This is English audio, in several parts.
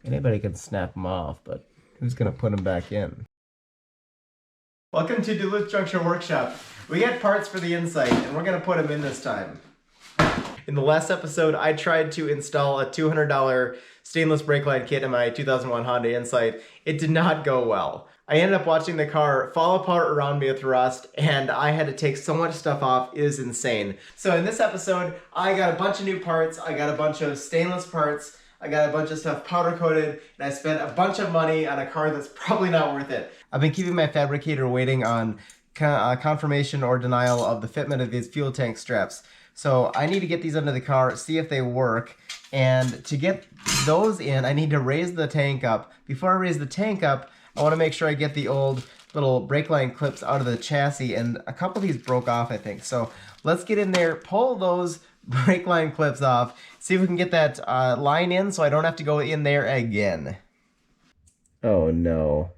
Anybody can snap them off, but who's gonna put them back in? Welcome to Duluth Junction Workshop. We got parts for the Insight, and we're gonna put them in this time. In the last episode, I tried to install a $200 stainless brake line kit in my 2001 Honda Insight. It did not go well. I ended up watching the car fall apart around me with rust, and I had to take so much stuff off. It is insane. So in this episode, I got a bunch of new parts. I got a bunch of stainless parts. I got a bunch of stuff powder coated, and I spent a bunch of money on a car that's probably not worth it. I've been keeping my fabricator waiting on confirmation or denial of the fitment of these fuel tank straps. So I need to get these under the car, see if they work. And to get those in, I need to raise the tank up. Before I raise the tank up, I want to make sure I get the old little brake line clips out of the chassis. And a couple of these broke off, I think. So let's get in there, pull those brake line clips off, see if we can get that line in so I don't have to go in there again. Oh no.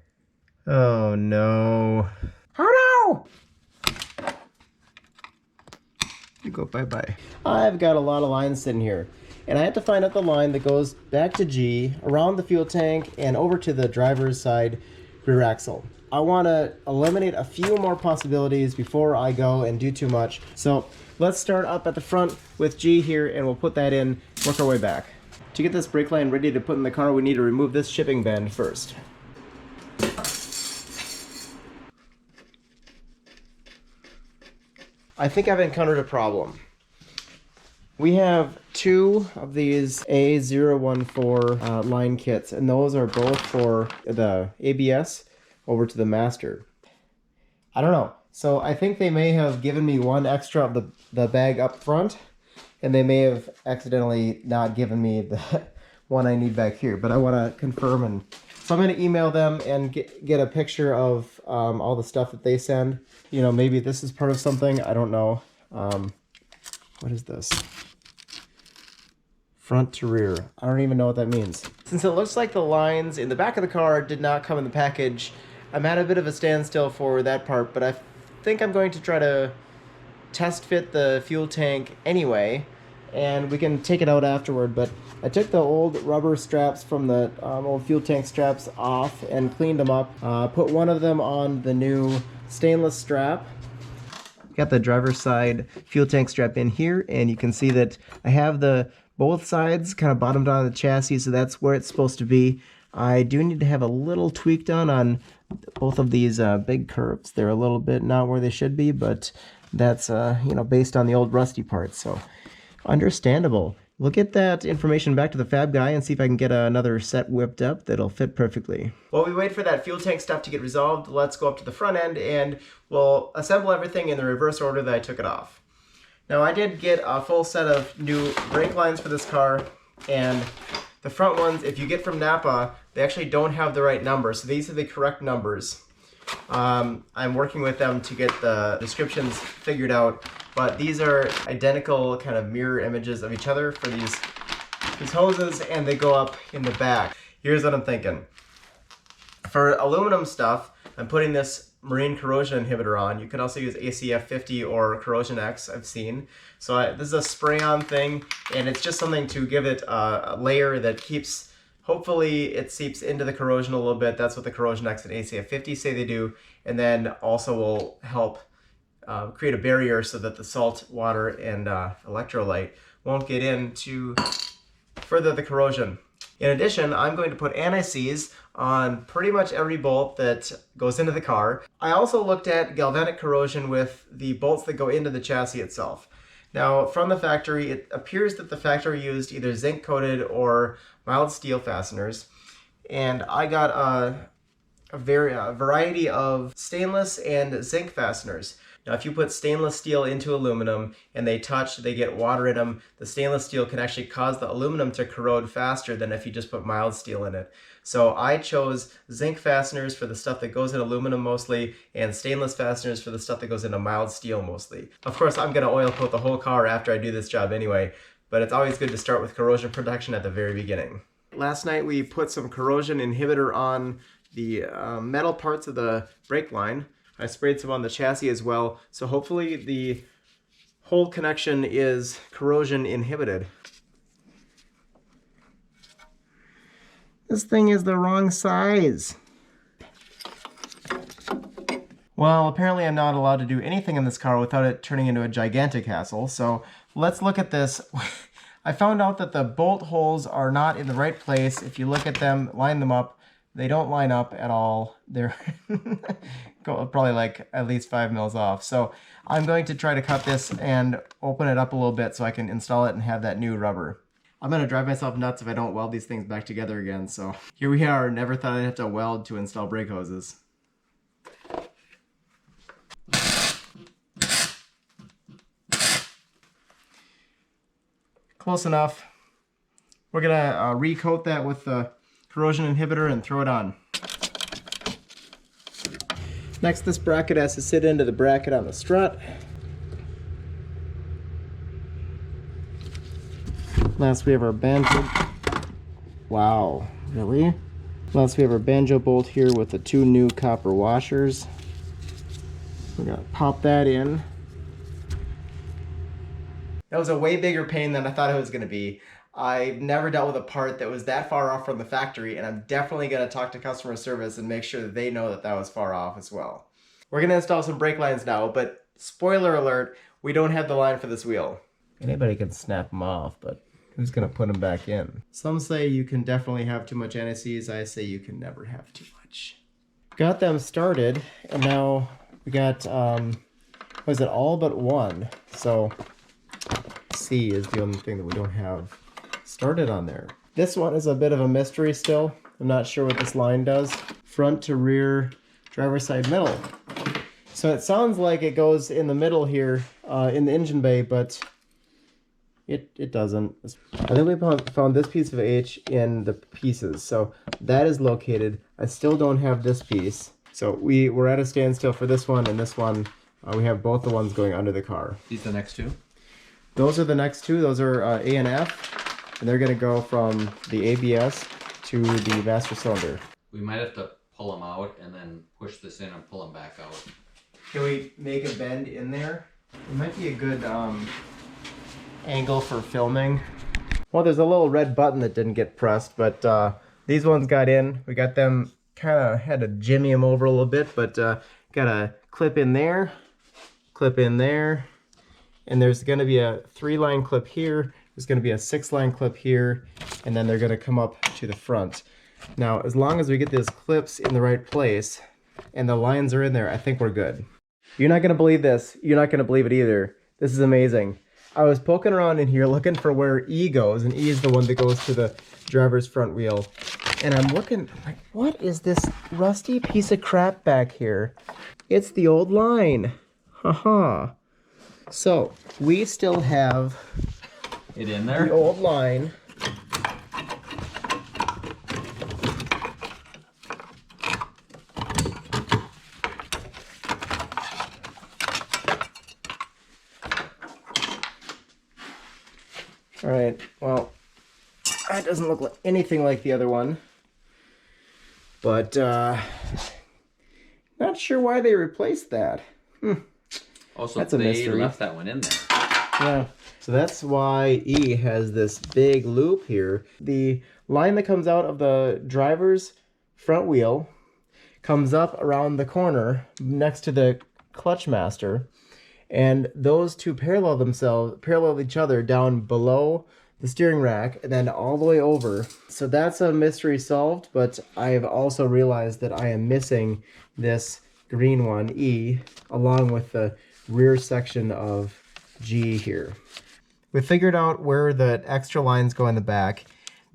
Oh no. Oh no! You go bye-bye. I've got a lot of lines sitting here, and I have to find out the line that goes back to G, around the fuel tank, and over to the driver's side rear axle. I want to eliminate a few more possibilities before I go and do too much. So let's start up at the front with G here, and we'll put that in, work our way back. To get this brake line ready to put in the car, we need to remove this shipping band first. I think I've encountered a problem. We have two of these A014 line kits, and those are both for the ABS over to the master. I don't know. So I think they may have given me one extra of the bag up front, and they may have accidentally not given me the one I need back here, but I want to confirm. And so I'm going to email them and get a picture of all the stuff that they send. You know, maybe this is part of something. I don't know. What is this? Front to rear. I don't even know what that means. Since it looks like the lines in the back of the car did not come in the package, I'm at a bit of a standstill for that part, but I think I'm going to try to test fit the fuel tank anyway, and we can take it out afterward. But I took the old rubber straps from the old fuel tank straps off and cleaned them up. Put one of them on the new stainless strap. Got the driver's side fuel tank strap in here, and you can see that I have both sides kind of bottomed on the chassis, so that's where it's supposed to be. I do need to have a little tweak done on both of these big curves. They're a little bit not where they should be, but that's you know, based on the old rusty parts, so understandable. We'll get that information back to the fab guy and see if I can get another set whipped up that'll fit perfectly. While we wait for that fuel tank stuff to get resolved, let's go up to the front end and we'll assemble everything in the reverse order that I took it off. Now I did get a full set of new brake lines for this car, and the front ones, if you get from Napa, they actually don't have the right number, so these are the correct numbers. I'm working with them to get the descriptions figured out, but these are identical kind of mirror images of each other for these hoses, and they go up in the back. Here's what I'm thinking. For aluminum stuff, I'm putting this marine corrosion inhibitor on. You can also use ACF 50 or Corrosion X, I've seen. So this is a spray-on thing, and it's just something to give it a layer that keeps, hopefully it seeps into the corrosion a little bit. That's what the Corrosion X and ACF 50 say they do, and then also will help create a barrier so that the salt water and electrolyte won't get in to further the corrosion. In addition, I'm going to put anti-seize on pretty much every bolt that goes into the car. I also looked at galvanic corrosion with the bolts that go into the chassis itself. Now, from the factory, it appears that the factory used either zinc-coated or mild steel fasteners, and I got a variety of stainless and zinc fasteners. Now, if you put stainless steel into aluminum and they touch, they get water in them, the stainless steel can actually cause the aluminum to corrode faster than if you just put mild steel in it. So I chose zinc fasteners for the stuff that goes in aluminum mostly, and stainless fasteners for the stuff that goes into mild steel mostly. Of course, I'm going to oil coat the whole car after I do this job anyway, but it's always good to start with corrosion protection at the very beginning. Last night we put some corrosion inhibitor on the metal parts of the brake line. I sprayed some on the chassis as well, so hopefully the whole connection is corrosion inhibited. This thing is the wrong size. Well, apparently I'm not allowed to do anything in this car without it turning into a gigantic hassle, so let's look at this. I found out that the bolt holes are not in the right place. If you look at them, line them up, they don't line up at all. They're probably like at least 5 mils off. So I'm going to try to cut this and open it up a little bit so I can install it and have that new rubber. I'm gonna drive myself nuts if I don't weld these things back together again, so here we are. Never thought I'd have to weld to install brake hoses. Close enough. We're gonna recoat that with the corrosion inhibitor and throw it on. Next, this bracket has to sit into the bracket on the strut. Last, we have our banjo. Wow, really? Last, we have our banjo bolt here with the 2 new copper washers. We're gonna pop that in. That was a way bigger pain than I thought it was gonna be. I've never dealt with a part that was that far off from the factory, and I'm definitely gonna talk to customer service and make sure that they know that that was far off as well. We're gonna install some brake lines now, but spoiler alert, we don't have the line for this wheel. Anybody can snap them off, but who's gonna put them back in? Some say you can definitely have too much anti-seize. I say you can never have too much. Got them started, and now we got, was it all but one? So C is the only thing that we don't have started on there. This one is a bit of a mystery still. I'm not sure what this line does. Front to rear, driver's side middle. So it sounds like it goes in the middle here in the engine bay, but it doesn't. I think we found this piece of H in the pieces. So that is located. I still don't have this piece. So we're at a standstill for this one and this one. We have both the ones going under the car. These the next two? Those are the next two. Those are A and F. And they're going to go from the ABS to the master cylinder. We might have to pull them out and then push this in and pull them back out. Can we make a bend in there? It might be a good angle for filming. Well, there's a little red button that didn't get pressed, but these ones got in. We got them, kind of had to jimmy them over a little bit, but got a clip in there, and there's going to be a 3-line clip here. There's going to be a 6-line clip here, and then they're going to come up to the front. Now, as long as we get these clips in the right place and the lines are in there, I think we're good. You're not going to believe this. You're not going to believe it either. This is amazing. I was poking around in here looking for where E goes, and E is the one that goes to the driver's front wheel. And I'm looking, like, what is this rusty piece of crap back here? It's the old line. Haha. So, we still have it in there? The old line. All right, well, that doesn't look like anything like the other one, but not sure why they replaced that. Also, that's a mystery. Left that one in there. Yeah, so that's why E has this big loop here. The line that comes out of the driver's front wheel comes up around the corner next to the clutch master, and those two parallel each other down below the steering rack and then all the way over. So that's a mystery solved, but I have also realized that I am missing this green one, E, along with the rear section of G here. We figured out where the extra lines go in the back.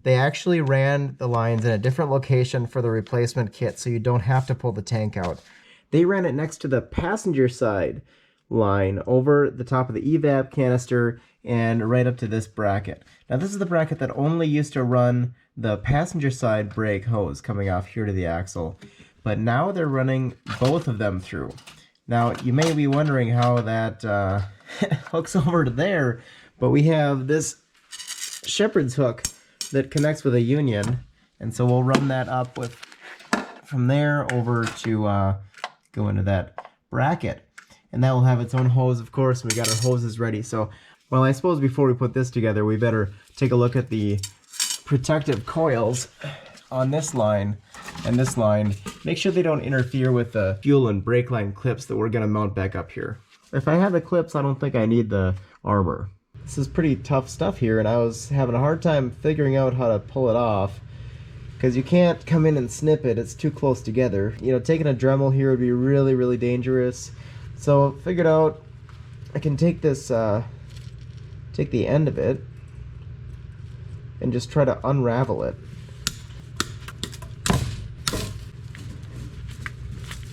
They actually ran the lines in a different location for the replacement kit, so you don't have to pull the tank out. They ran it next to the passenger side line over the top of the evap canister and right up to this bracket. Now this is the bracket that only used to run the passenger side brake hose coming off here to the axle, but now they're running both of them through. Now you may be wondering how that hooks over to there, but we have this shepherd's hook that connects with a union, and so we'll run that up with from there over to go into that bracket. And that will have its own hose, of course. We got our hoses ready. So, well, I suppose before we put this together, we better take a look at the protective coils on this line and this line, make sure they don't interfere with the fuel and brake line clips that we're gonna mount back up here. If I have the clips, I don't think I need the armor. This is pretty tough stuff here, and I was having a hard time figuring out how to pull it off, because you can't come in and snip it, it's too close together. You know, taking a Dremel here would be really, really dangerous. So figured out I can take this, take the end of it, and just try to unravel it.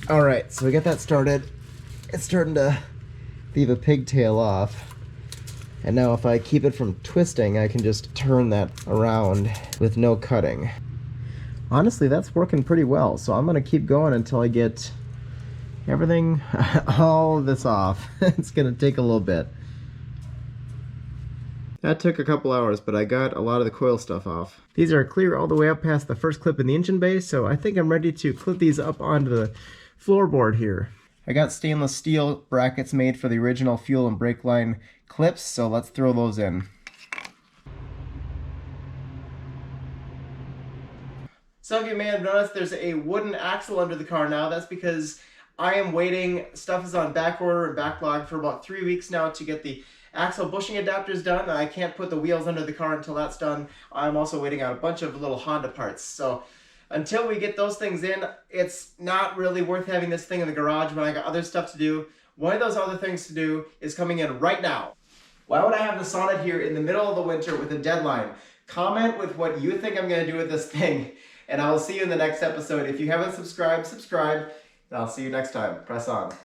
Alright, so we got that started. It's starting to leave a pigtail off. And now if I keep it from twisting, I can just turn that around with no cutting. Honestly, that's working pretty well, so I'm gonna keep going until I get everything, all of this off. It's gonna take a little bit. That took a couple hours, but I got a lot of the coil stuff off. These are clear all the way up past the first clip in the engine bay, so I think I'm ready to clip these up onto the floorboard here. I got stainless steel brackets made for the original fuel and brake line clips, so let's throw those in. Some of you may have noticed there's a wooden axle under the car now. That's because I am waiting. Stuff is on back order and backlog for about 3 weeks now to get the axle bushing adapters done. I can't put the wheels under the car until that's done. I'm also waiting on a bunch of little Honda parts. So until we get those things in, it's not really worth having this thing in the garage when I got other stuff to do. One of those other things to do is coming in right now. Why would I have this on it here in the middle of the winter with a deadline? Comment with what you think I'm going to do with this thing, and I will see you in the next episode. If you haven't subscribed, subscribe, and I'll see you next time. Press on.